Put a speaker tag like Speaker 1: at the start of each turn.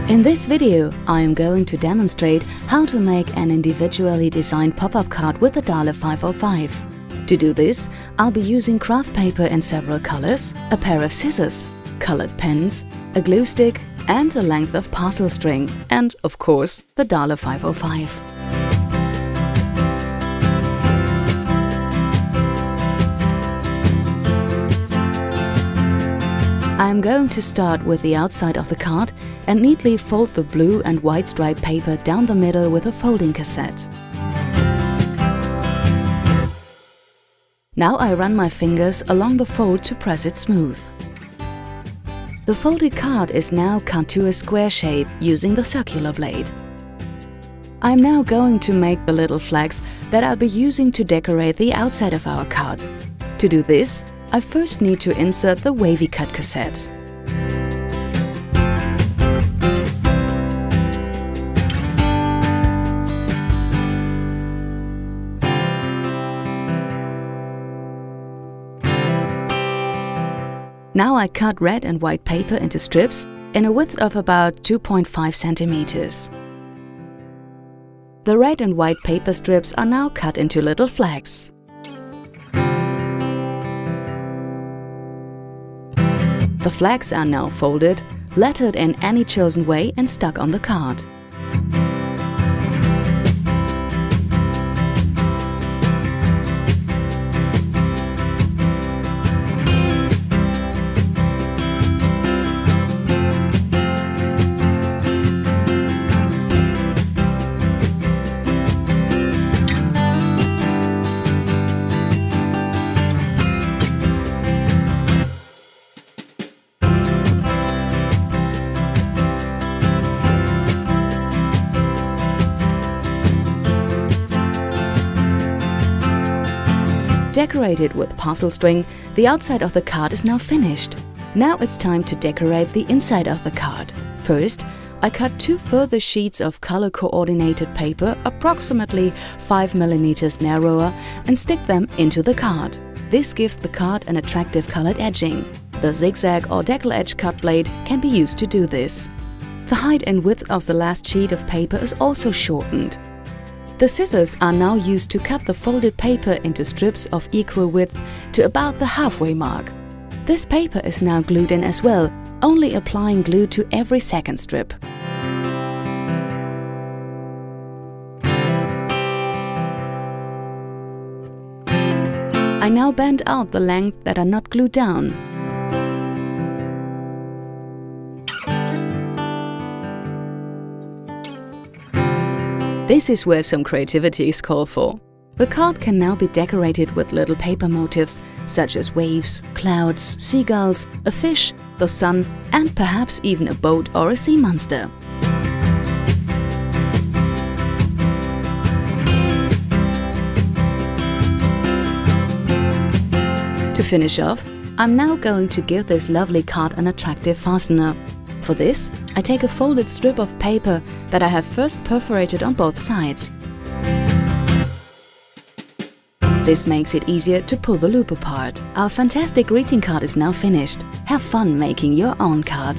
Speaker 1: In this video, I am going to demonstrate how to make an individually designed pop-up card with the Dahle 505. To do this, I'll be using craft paper in several colors, a pair of scissors, colored pens, a glue stick and a length of parcel string, and, of course, the Dahle 505. I am going to start with the outside of the card and neatly fold the blue and white striped paper down the middle with a folding cassette. Now I run my fingers along the fold to press it smooth. The folded card is now cut to a square shape using the circular blade. I'm now going to make the little flags that I'll be using to decorate the outside of our card. To do this, I first need to insert the wavy cut cassette. Now I cut red and white paper into strips in a width of about 2.5 centimeters. The red and white paper strips are now cut into little flags. The flags are now folded, lettered in any chosen way and stuck on the card. Decorated with parcel string, the outside of the card is now finished. Now it's time to decorate the inside of the card. First, I cut 2 further sheets of color-coordinated paper approximately 5 mm narrower and stick them into the card. This gives the card an attractive colored edging. The zigzag or decal edge cut blade can be used to do this. The height and width of the last sheet of paper is also shortened. The scissors are now used to cut the folded paper into strips of equal width to about the halfway mark. This paper is now glued in as well, only applying glue to every second strip. I now bend out the lengths that are not glued down. This is where some creativity is called for. The card can now be decorated with little paper motifs such as waves, clouds, seagulls, a fish, the sun, and perhaps even a boat or a sea monster. To finish off, I'm now going to give this lovely card an attractive fastener. For this, I take a folded strip of paper that I have first perforated on both sides. This makes it easier to pull the loop apart. Our fantastic greeting card is now finished. Have fun making your own card.